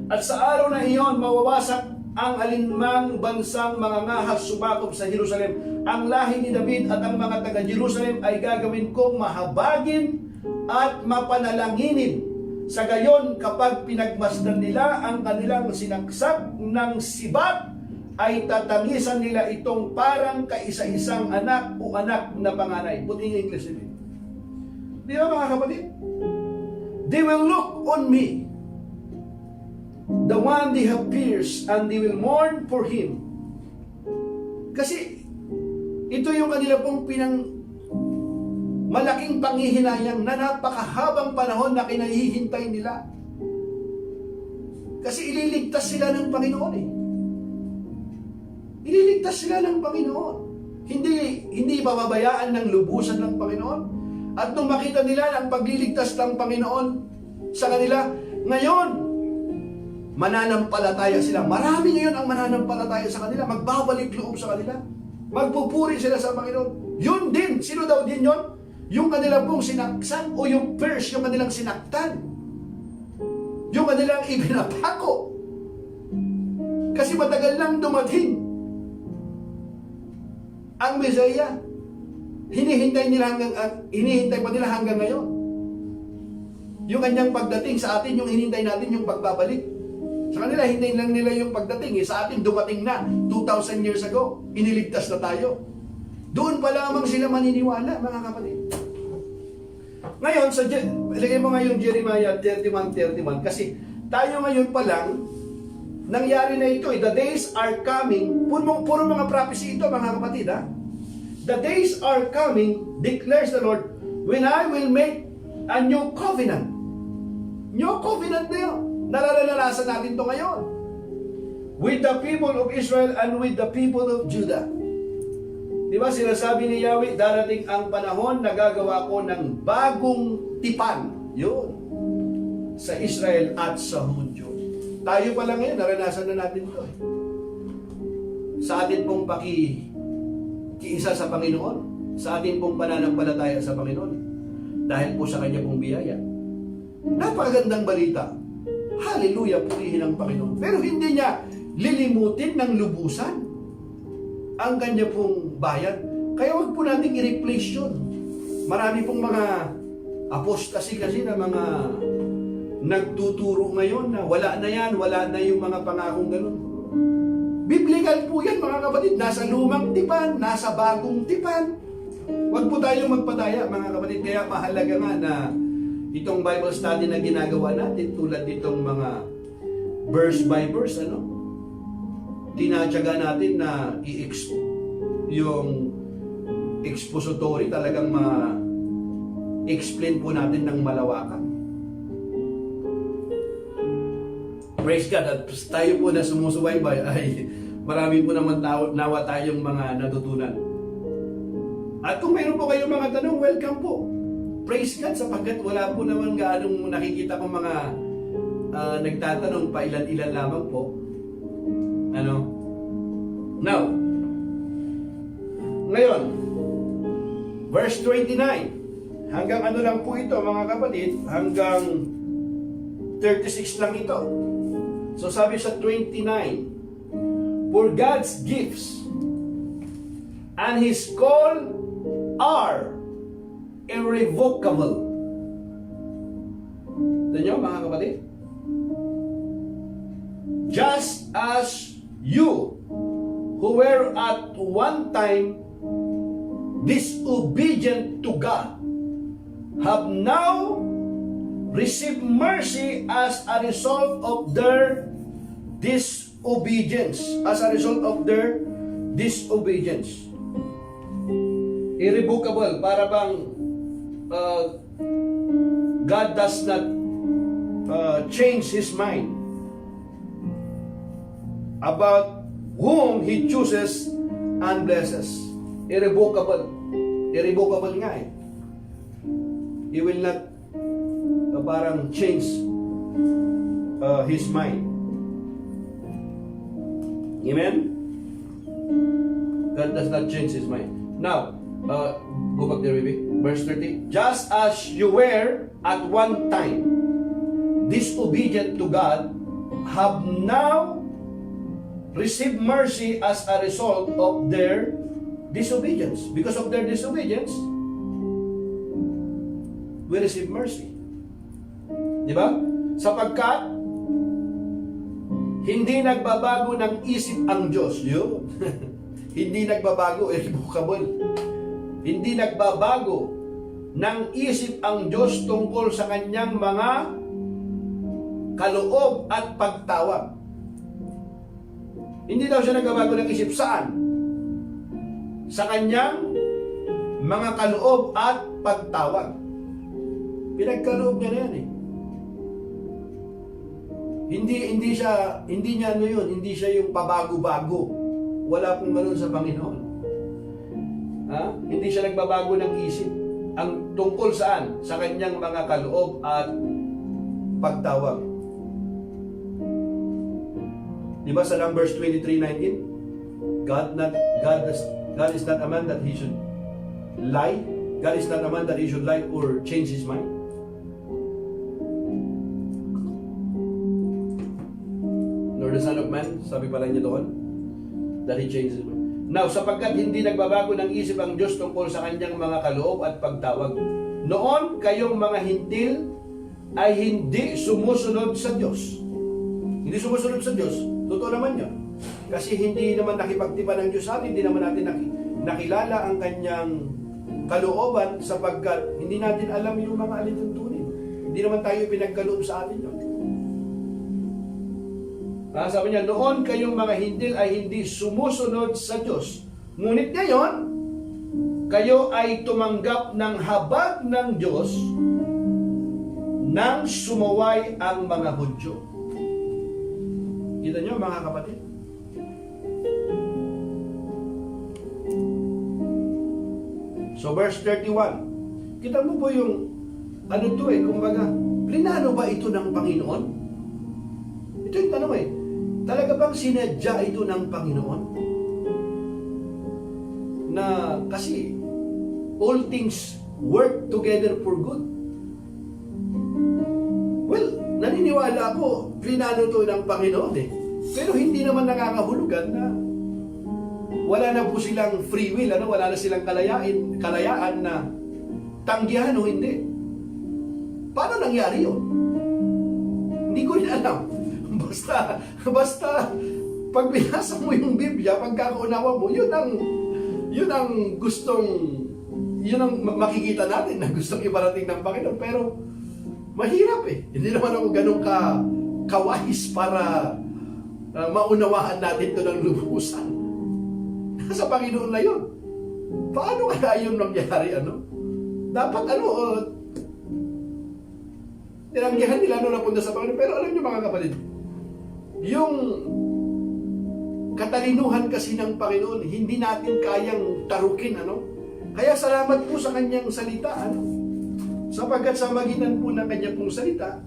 At sa araw na iyon, mawawasak ang alinmang bansang mga ngahas sumakop sa Jerusalem. Ang lahi ni David at ang mga taga-Jerusalem ay gagawin kong mahabagin at mapanalanginin. Sa gayon, kapag pinagmasdan nila ang kanilang sinaksak ng sibat, ay tatangisan nila itong parang kaisa-isang anak o anak na panganay. Puting English nila. Di ba mga kapatid? They will look on me, the one they have pierced, and they will mourn for him. Kasi ito yung kanila pong malaking panghihinayang na napakahabang panahon na kinahihintay nila. Kasi ililigtas sila ng Panginoon eh. Ililigtas sila ng Panginoon. Hindi bababayaan ng lubusan ng Panginoon. At nung makita nila ang pagliligtas ng Panginoon sa kanila, ngayon, mananampalataya sila. Marami ngayon ang mananampalataya sa kanila. Magbabalik loob sa kanila. Magpupuri sila sa Panginoon. Yun din. Sino daw din yun? Yung kanilang pong sinaksan o yung first, yung kanilang sinaktan. Yung kanilang ibinapako. Kasi matagal lang dumating ang Mesaya. Hinihintay pa nila hanggang ngayon. yung kanyang pagdating. Sa atin, yung hinintay natin yung pagbabalik. Sa kanila, hintayin lang nila yung pagdating. Sa atin, dumating na. 2,000 years ago, iniligtas na tayo. Doon pa lamang sila maniniwala, mga kapatid. Ngayon, ilagay mo ngayon Jeremiah 31:31, kasi tayo ngayon pa lang, nangyari na ito. The days are coming. Puro mga prophecy ito, mga kapatid. Ha? The days are coming, declares the Lord, when I will make a new covenant. New covenant na yun. Nararanasan natin ito ngayon. With the people of Israel and with the people of Judah. Diba sinasabi ni Yahweh, darating ang panahon na gagawa ko ng bagong tipan. Yun. Sa Israel at sa Hudyo. Tayo pa lang ngayon, naranasan na natin ito. Sa atin pong pakiisa sa Panginoon. Sa atin pong pananampalataya sa Panginoon. Dahil po sa Kanya pong biyaya. Napakagandang balita. Hallelujah, purihin ang Panginoon. Pero hindi niya lilimutin ng lubusan ang kanya pong bayan. Kaya wag po natin i-replace yun. Marami pong mga apostasy kasi na mga nagtuturo ngayon na wala na yan, wala na yung mga pangakong ganun. Biblical po yan, mga kapatid. Nasa lumang tipan, nasa bagong tipan. Wag po tayong magpadaya, mga kapatid. Kaya mahalaga nga na itong Bible study na ginagawa natin, tulad nitong mga verse by verse, tinatyaga natin na yung expository talagang ma-explain po natin ng malawakan. Praise God. At tayo po na sumusubaybay ay marami po naman nawa tayong mga natutunan. At kung mayroon po kayong mga tanong, welcome po. Praise God, sapagkat wala po naman gaanong nakikita kong mga nagtatanong, pa ilan-ilan lamang po. Now, ngayon, verse 29. Hanggang ano lang po ito, mga kapatid, hanggang 36 lang ito. So sabi sa 29, for God's gifts and His call are irrevocable. Ito nyo, mga kapatid? Just as you, who were at one time disobedient to God, have now received mercy as a result of their disobedience. As a result of their disobedience. Irrevocable, para bang God does not change His mind about whom He chooses and blesses. Irrevocable. Irrevocable nga eh. He will not parang change His mind. Amen? God does not change His mind. Now, go back there, baby. Verse 30. Just as you were at one time disobedient to God, have now received mercy as a result of their disobedience. Because of their disobedience, we receive mercy. Di ba? Sapagkat hindi nagbabago ng isip ang Diyos. Yun. Hindi nagbabago, irrevocable. Hindi nagbabago ng isip ang Diyos tungkol sa kanyang mga kaloob at pagtawag. Hindi daw siya nagbabago ng isip saan? Sa kanyang mga kaloob at pagtawag. Pinagkaloob niya na yan eh. Hindi niya ano yun, hindi siya yung pabago-bago. Wala pong ganoon sa Panginoon. Hindi siya nagbabago ng isip. Ang tungkol saan? Sa kanyang mga kaloob at pagtawag. Diba sa Numbers 23:19? God is not a man that He should lie. God is not a man that He should lie or change His mind. Nor the Son of Man, sabi pala niya doon, that He changes His mind. Now, sapagkat hindi nagbabago ng isip ang Diyos tungkol sa kanyang mga kaloob at pagtawag. Noon, kayong mga hintil ay hindi sumusunod sa Diyos. Hindi sumusunod sa Diyos. Totoo naman yun. Kasi hindi naman nakipagtipan ng Diyos sa atin, hindi naman natin nakilala ang kanyang kalooban sapagkat hindi natin alam yung mga alituntunin. Hindi naman tayo pinagkaloob sa atin yun. Sabi niya, noon kayong mga Hintil ay hindi sumusunod sa Diyos. Ngunit ngayon, kayo ay tumanggap ng habag ng Diyos nang sumaway ang mga Hudyo. Kita niyo mga kapatid? So verse 31, kita mo po yung ano to kumbaga, plinano ba ito ng Panginoon? Ito yung tanong talaga bang sinadya ito ng Panginoon? Na kasi all things work together for good. Well, naniniwala ako, plinano to ng Panginoon Pero hindi naman nakakahulugan na wala na po silang free will, wala na silang kalayaan na tanggihan o hindi. Paano nangyari yun? Hindi ko rin alam. Basta pag binasa mo yung Biblia, pagkakaunawa mo, yun ang makikita natin na gustong iparating ng Panginoon. Pero mahirap Hindi naman ako ganun kawais para maunawaan natin ito ng lubusan. Nasa Panginoon na yun. Paano kaya yun nangyari? Dapat tinanggihan nila napunta sa Panginoon. Pero alam niyo mga kapatid, yung katalinuhan kasi ng Panginoon, hindi natin kayang tarukin, Kaya salamat po sa kanyang salita, Sapagkat sa magitan po ng kanyang pong salita,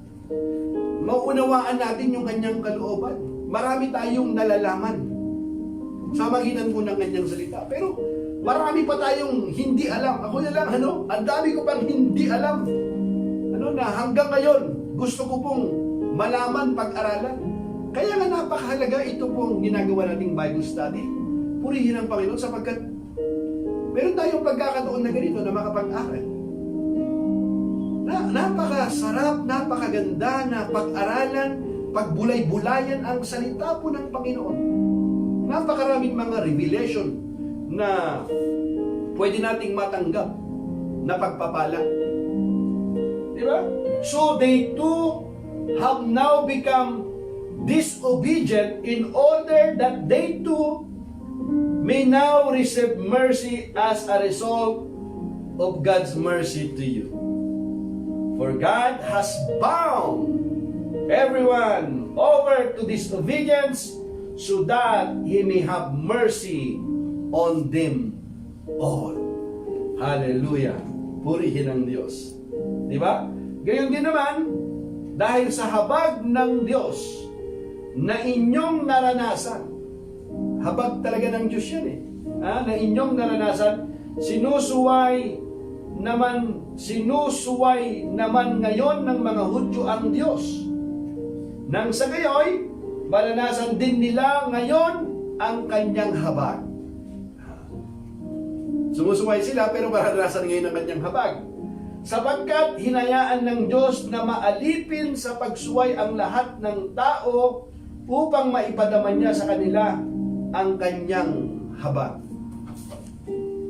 mauunawaan natin yung kanyang kalooban. Marami tayong nalalaman sa magitan po ng kanyang salita. Pero marami pa tayong hindi alam. Ako na lang, ang dami ko pang hindi alam. Na hanggang ngayon, gusto ko pong malaman, pag-aralan. Kaya nga napakahalaga ito pong ginagawa nating Bible study. Purihin ang Panginoon sapagkat meron tayong pagkakataon na ganito na makapag-aral. Napakasarap, napakaganda na pag-aralan, pagbulay-bulayan ang salita po ng Panginoon. Napakaraming mga revelation na pwede nating matanggap na pagpapala. Diba? So they too have now become disobedient in order that they too may now receive mercy as a result of God's mercy to you. For God has bound everyone over to disobedience so that He may have mercy on them all. Hallelujah! Purihin ang Diyos. Diba? Gayon din naman, dahil sa habag ng Diyos na inyong naranasan, habag talaga ng Diyos yan na inyong naranasan, sinusuway naman ngayon ng mga Hudyo ang Diyos. Nang sa gayoy, maranasan din nila ngayon ang kanyang habag. Sumusuway sila pero maranasan ngayon ang kanyang habag. Sapagkat hinayaan ng Diyos na maalipin sa pagsuway ang lahat ng tao upang maipadaman niya sa kanila ang kanyang habag.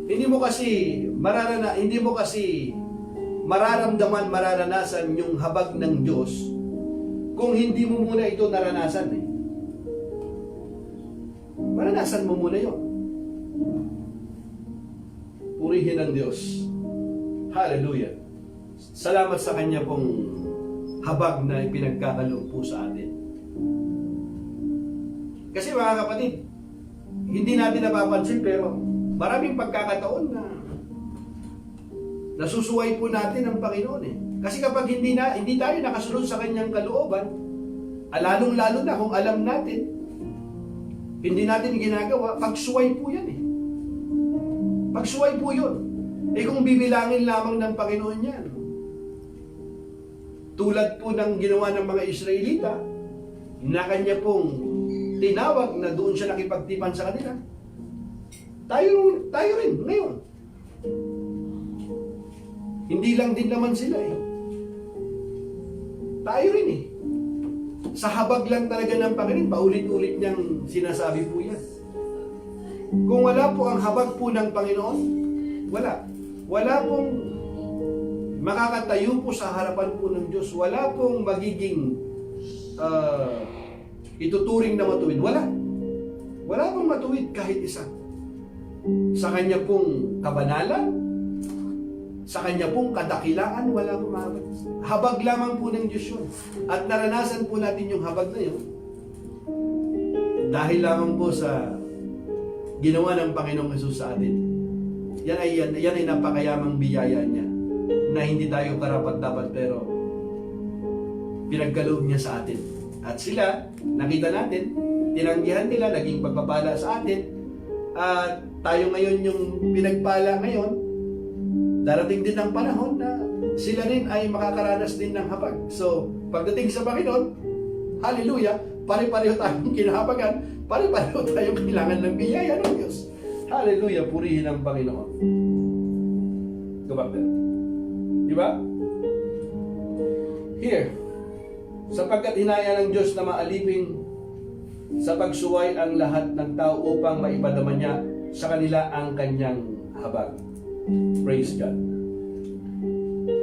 Hindi mo kasi mararanasan yung habag ng Diyos kung hindi mo muna ito naranasan Maranasan mo muna yun. Purihin ang Diyos. Hallelujah. Salamat sa Kanya pong habag na ipinagkakaloob po sa atin. Kasi mga kapatid, hindi natin napapansin pero maraming pagkakataon na nasusuway po natin ang Panginoon Kasi kapag hindi tayo nakasunod sa Kanyang kalooban, lalong-lalo na kung alam natin, hindi natin ginagawa, pagsuway po yan Pagsuway po yun. Kung bibilangin lamang ng Panginoon yan, tulad po ng ginawa ng mga Israelita, na Kanya pong tinawag na doon siya nakipagtipan sa kanila, tayo rin ngayon. Hindi lang din naman sila Tayo rin eh. Sa habag lang talaga ng Panginoon, paulit-ulit niyang sinasabi po yan. Kung wala po ang habag po ng Panginoon, wala. Wala pong makakatayo po sa harapan po ng Diyos. Wala pong magiging ituturing na matuwid. Wala. Wala pong matuwid kahit isa. Sa Kanya pong kabanalan, sa Kanya pong kadakilaan, wala pong mahabag. Habag lamang po ng Diyos yun. At naranasan po natin yung habag na yun dahil lamang po sa ginawa ng Panginoong Hesus sa atin. Yan ay napakayamang biyaya niya na hindi tayo karapat-dapat pero pinagkaloob niya sa atin. At sila, nakita natin, tinanggihan nila, naging pagpapala sa atin. At tayo ngayon yung pinagpala ngayon, darating din ang panahon na sila rin ay makakaranas din ng habag. So, pagdating sa Panginoon, hallelujah, pare-pareho tayong kinahabagan, pare-pareho tayong kailangan ng biyaya ng Diyos. Hallelujah, purihin ang Panginoon. Go back there. Diba? Here, sapagkat hinaya ng Diyos na maalipin sa pagsuway ang lahat ng tao upang maipadama niya sa kanila ang kanyang habag. Praise God.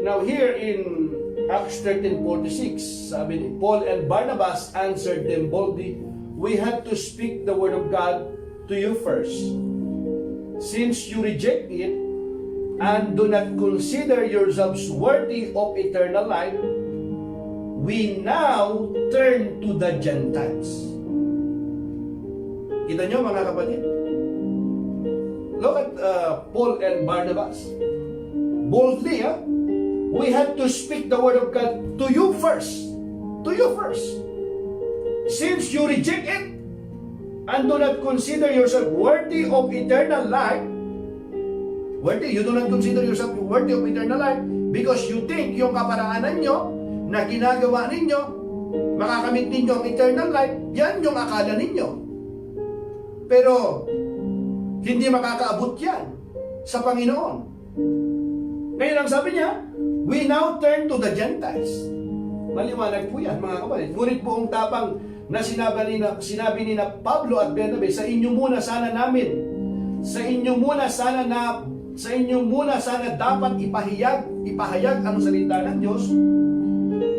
Now here in Acts 13:46, sabi ni Paul and Barnabas answered them boldly, "We have to speak the word of God to you first. Since you reject it and do not consider yourselves worthy of eternal life, we now turn to the Gentiles." Kita nyo mga kapatid? Look at Paul and Barnabas. Boldly, we have to speak the word of God to you first. To you first. Since you reject it and do not consider yourself worthy of eternal life, you do not consider yourself worthy of eternal life because you think yung kaparaanan nyo na ginagawa ninyo, makakamit ninyo ang eternal life, yan yung akala ninyo. Pero hindi makakaabot yan sa Panginoon. Ngayon ang sabi niya, we now turn to the Gentiles. Maliwanag po yan mga kapatid. Ngunit buong tapang na sinabi ni na Pablo at Bernabe, sa inyo muna sana dapat ipahayag ang salita ng Diyos.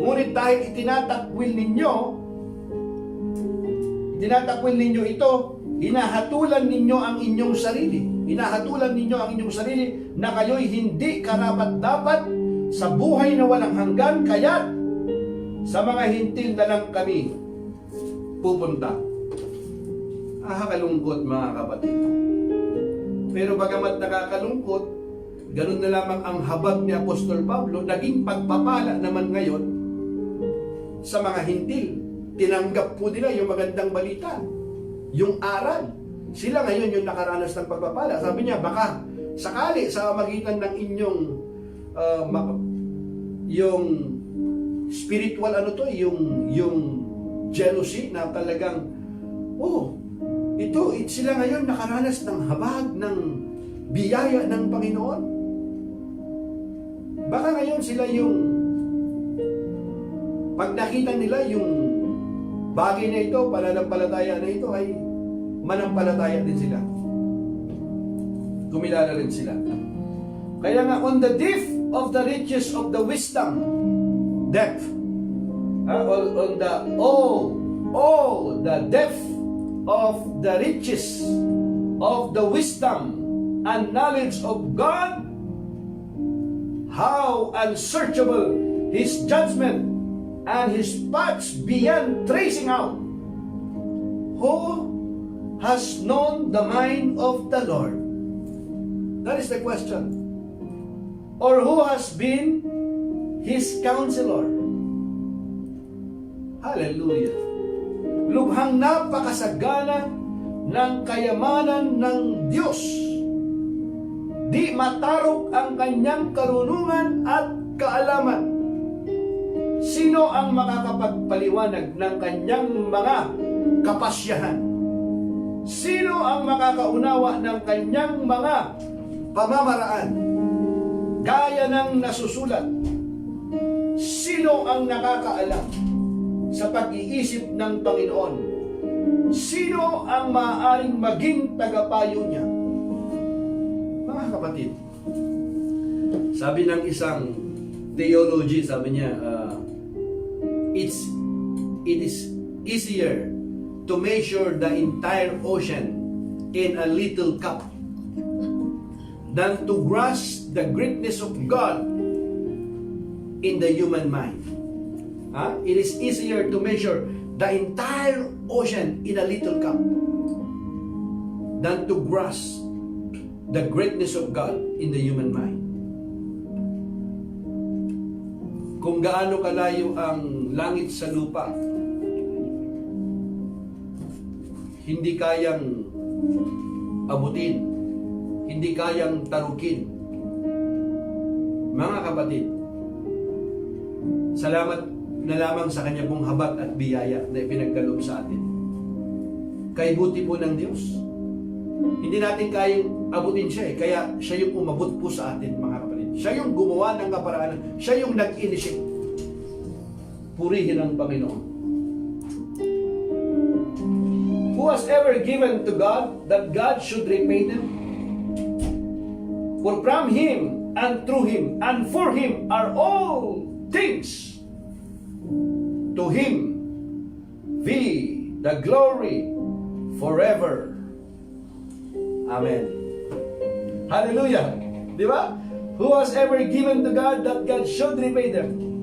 Ngunit dahil itinatakwil ninyo ito, hinahatulan ninyo ang inyong sarili na kayo'y hindi karapat-dapat sa buhay na walang hanggan, kaya't sa mga hintil na lang kami pupunta. Kalungkot mga kapatid. Pero bagamat nakakalungkot, ganun na lamang ang habag ni Apostol Pablo, naging pagpapala naman ngayon sa mga hintil. Tinanggap po nila yung magandang balita, yung aral. Sila ngayon yung nakaranas ng pagpapala. Sabi niya, baka sakali sa magitan ng inyong yung spiritual yung jealousy na talagang sila ngayon nakaranas ng habag ng biyaya ng Panginoon. Baka ngayon sila yung pag nakita nila yung bagay na ito, pananampalataya na ito ay manampalataya din sila. Kumilala rin sila. Kaya nga, on the depth of the riches of the wisdom, depth, on the depth of the riches of the wisdom and knowledge of God, how unsearchable His judgment and His paths beyond tracing out. Who has known the mind of the Lord? That is the question. Or who has been His counselor? Hallelujah. Lubhang napakasagana ng kayamanan ng Diyos. Di matarok ang kanyang karunungan at kaalaman. Sino ang makakapagpaliwanag ng kanyang mga kapasyahan? Sino ang makakaunawa ng kanyang mga pamamaraan? Gaya ng nasusulat, Sino ang nakakaalam sa pag-iisip ng Panginoon? Sino ang maaaring maging tagapayo niya? Mga kapatid, sabi ng isang theology, sabi niya, it is easier to measure the entire ocean in a little cup than to grasp the greatness of God in the human mind. It is easier to measure the entire ocean in a little cup than to grasp the greatness of God in the human mind. Kung gaano kalayo ang langit sa lupa, hindi kayang abutin, hindi kayang tarukin. Mga kapatid, salamat na lamang sa kanya pong habag at biyaya na ipinagkaloob sa atin. Kay buti po ng Diyos. Hindi natin kayang abutin siya kaya siya yung umabot po sa atin, mga kapatid. Siya yung gumawa ng kaparaanan. Siya yung nag-initiate. Purihin ang Panginoon. Who has ever given to God that God should repay them? For from Him and through Him and for Him are all things. To Him be the glory forever. Amen. Hallelujah. Di ba? Who has ever given to God that God should repay them?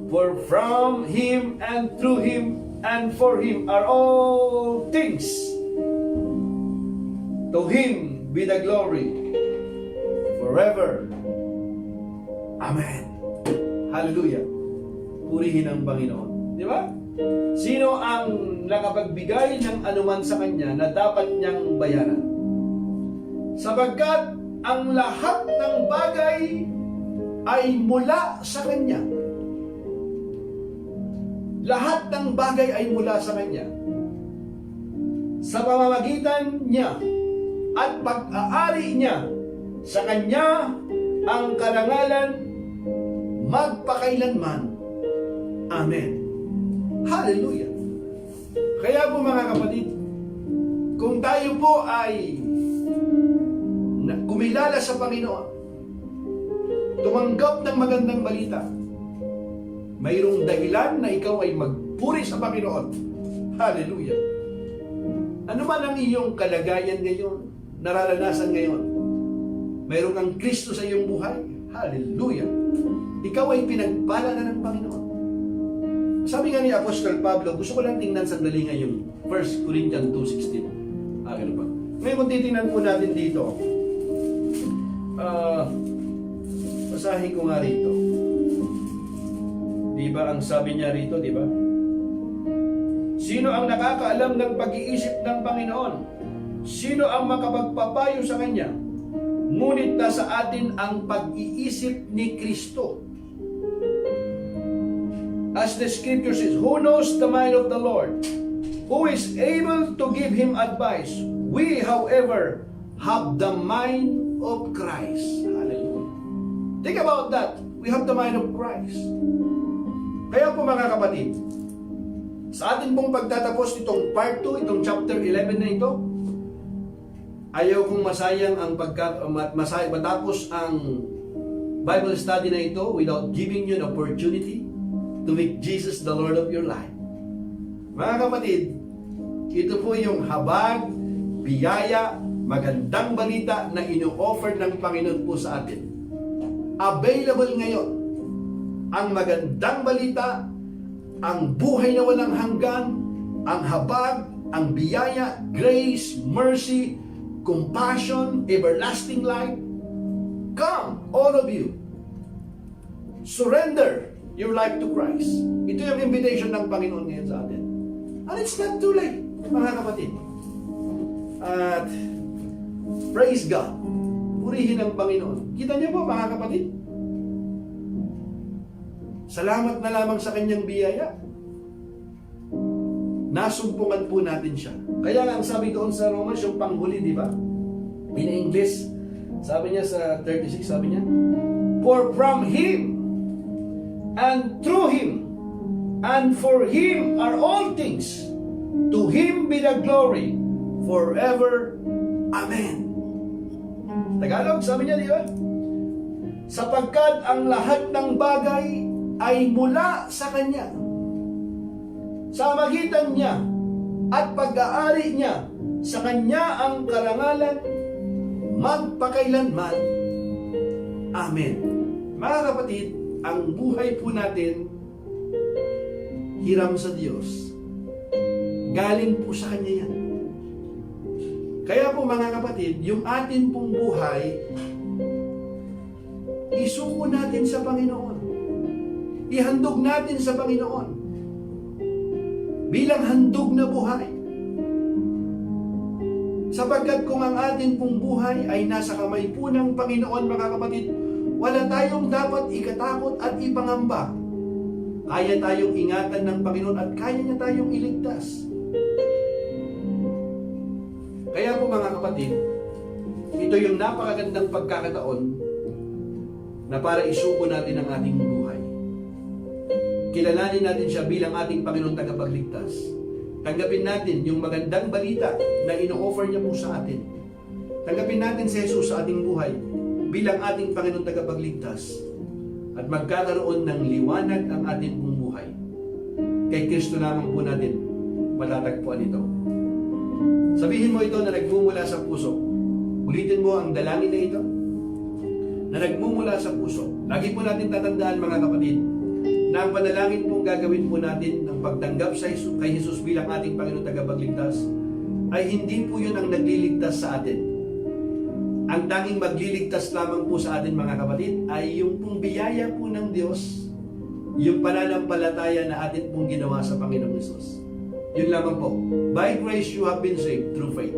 For from Him and through Him and for Him are all things. To Him be the glory forever. Amen. Hallelujah. Purihin ang Panginoon. Di ba? Sino ang nakapagbigay ng anuman sa Kanya na dapat niyang bayaran? Sapagkat ang lahat ng bagay ay mula sa Kanya. Lahat ng bagay ay mula sa Kanya. Sa pamamagitan niya at pag-aari niya, sa Kanya ang karangalan magpakailanman. Amen. Hallelujah. Kaya po mga kapatid, kung tayo po ay kumilala sa Panginoon, tumanggap ng magandang balita, mayroong dahilan na ikaw ay magpuri sa Panginoon. Hallelujah. Ano man ang iyong kalagayan ngayon, nararanasan ngayon, mayroong kang Kristo sa iyong buhay. Hallelujah. Ikaw ay pinagpala na ng Panginoon. Sabi nga ni Apostol Pablo, gusto ko lang tingnan sandali ngayon, 1 Corinthians 2:16. Ano ba? Ngayon kung titingnan po natin dito, basahin ko nga rito. Diba ang sabi niya rito, diba? Sino ang nakakaalam ng pag-iisip ng Panginoon? Sino ang makapagpapayo sa Kanya? Ngunit nasa atin ang pag-iisip ni Kristo. As the scripture says, who knows the mind of the Lord? Who is able to give Him advice? We, however, have the mind of Christ. Hallelujah. Think about that. We have the mind of Christ. Kaya po mga kapatid, sa atin pong pagtatapos itong part 2, itong chapter 11 na ito, ayaw kong masayang ang matapos ang Bible study na ito without giving you an opportunity to make Jesus the Lord of your life. Mga kapatid, ito po yung habag, biyaya, magandang balita na ino-offer ng Panginoon po sa atin. Available ngayon ang magandang balita, ang buhay na walang hanggan, ang habag, ang biyaya, grace, mercy, compassion, everlasting life. Come, all of you. Surrender your life to Christ. Ito yung invitation ng Panginoon ngayon sa atin. And it's not too late, mga kapatid. At praise God. Purihin ang Panginoon. Kita niyo po, mga kapatid? Salamat na lamang sa Kanyang biyaya. Nasumpungan po natin siya. Kaya nga ang sabi doon sa Romans, yung panghuli, di ba? In English, sabi niya sa 36, sabi niya, for from Him and through Him, and for Him are all things. To Him be the glory forever. Amen. Tagalog, sabi niya, di ba? Sapagkat ang lahat ng bagay ay mula sa Kanya, sa magitan niya at pag-aari niya, sa Kanya ang karangalan magpakailanman. Amen. Mga kapatid, ang buhay po natin hiram sa Diyos. Galing po sa Kanya yan. Kaya po mga kapatid, yung atin pong buhay, isuko natin sa Panginoon. Ihandog natin sa Panginoon. Bilang handog na buhay. Sapagkat kung ang atin pong buhay ay nasa kamay po ng Panginoon, mga kapatid, wala tayong dapat ikatakot at ipangamba. Kaya tayong ingatan ng Panginoon at kaya niya tayong iligtas. Kaya po mga kapatid, ito yung napakagandang pagkakataon na para isuko natin ang ating buhay. Kilalanin natin siya bilang ating Panginoon tagapagligtas. Tanggapin natin yung magandang balita na ino-offer niya po sa atin. Tanggapin natin si Jesus sa ating buhay bilang ating Panginoon tagapagligtas. At magkakaroon ng liwanag ang ating pong buhay. Kay Kristo lamang po natin matatagpuan ito. Sabihin mo ito na nagmumula sa puso. Ulitin mo ang dalangin na ito na nagmumula sa puso. Lagi po natin tatandaan mga kapatid na ang panalangin pong gagawin po natin ng pagtanggap kay Jesus bilang ating Panginoon tagapagligtas ay hindi po yun ang nagliligtas sa atin. Ang tanging magliligtas lamang po sa atin mga kapatid ay yung pong biyaya po ng Diyos, yung pananampalataya na atin pong ginawa sa Panginoong Jesus. Yun lamang po. By grace you have been saved through faith.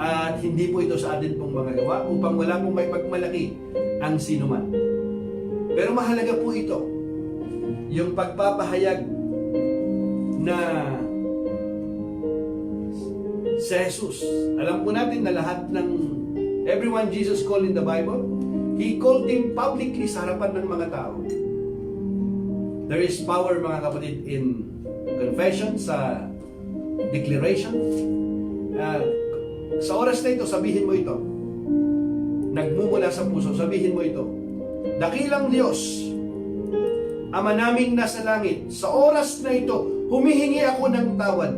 At hindi po ito sa atin pong mga gawa upang wala pong may pagmalaki ang sinuman. Pero mahalaga po ito, yung pagpapahayag na si Jesus. Alam po natin na lahat ng everyone Jesus called in the Bible, He called Him publicly sa harapan ng mga tao. There is power mga kapatid in confession, sa declaration. Sa oras na ito, sabihin mo ito. Nagmumula sa puso, sabihin mo ito. Dakilang Diyos, Ama naming nasa langit, sa oras na ito, humihingi ako ng tawad.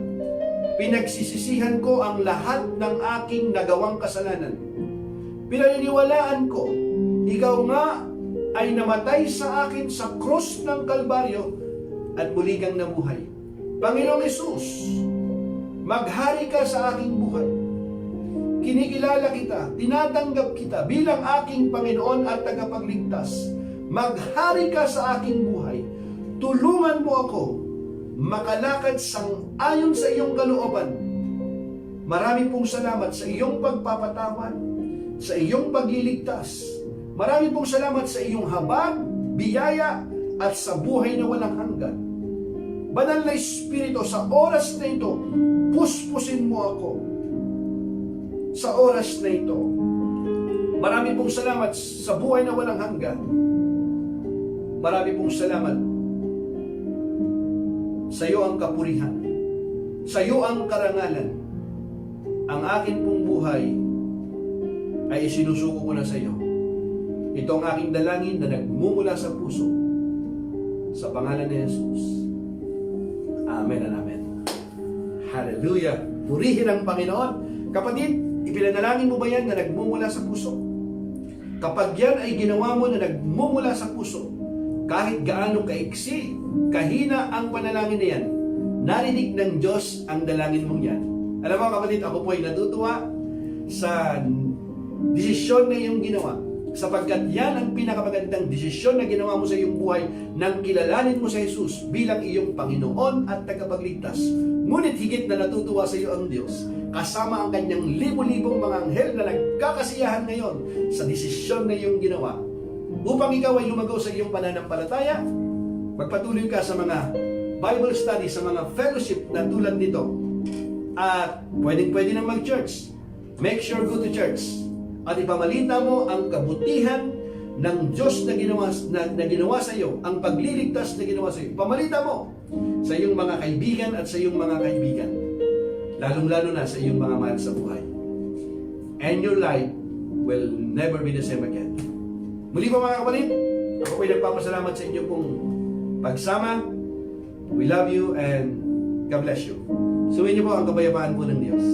Pinagsisisihan ko ang lahat ng aking nagawang kasalanan. Pinaniniwalaan ko, Ikaw nga ay namatay sa akin sa krus ng Kalbaryo at muli kang nabuhay. Panginoong Hesus, maghari ka sa aking buhay. Kinikilala kita, tinatanggap kita bilang aking Panginoon at tagapagligtas. Maghari ka sa aking buhay. Tulungan mo ako makalakad sang-ayon sa iyong kalooban. Marami pong salamat sa iyong pagpapatawad, sa iyong pagliligtas. Marami pong salamat sa iyong habag, biyaya, at sa buhay na walang hanggan. Banal na Espiritu, sa oras na ito, puspusin mo ako. Sa oras na ito, marami pong salamat sa buhay na walang hanggan. Marami pong salamat. Sa iyo ang kapurihan. Sa iyo ang karangalan. Ang akin pong buhay ay isinusuko ko na sa iyo. Ito ang aking dalangin na nagmumula sa puso. Sa pangalan ni Jesus. Amen and amen. Hallelujah. Purihin ang Panginoon. Kapatid, ipinanalangin mo ba yan na nagmumula sa puso? Kapag yan ay ginawa mo na nagmumula sa puso, kahit gaano kaiksi, kahina ang panalangin na yan, narinig ng Diyos ang dalangin mong yan. Alam mo kapatid, ako po ay natutuwa sa desisyon na iyong ginawa. Sapagkat yan ang pinakamagandang desisyon na ginawa mo sa iyong buhay nang kilalanin mo sa Jesus bilang iyong Panginoon at tagapagligtas. Ngunit higit na natutuwa sa iyo ang Diyos, kasama ang kanyang libo-libong mga anghel na nagkakasiyahan ngayon sa desisyon na iyong ginawa. Upang ikaw ay lumagaw sa iyong pananampalataya, magpatuloy ka sa mga Bible study, sa mga fellowship na tulad nito. At pwede na mag-church. Make sure go to church. At ipamalita mo ang kabutihan ng Diyos na ginawa sa iyo, ang pagliligtas na ginawa sa iyo, pamalita mo sa iyong mga kaibigan at sa iyong mga kaibigan, lalong-lalo na sa iyong mga mahal sa buhay. And your life will never be the same again. Muli po mga kapatid, ako po'y nagpapasalamat sa inyo pong pagsama. We love you and God bless you. Sumayin niyo po ang kabayapaan po ng Diyos.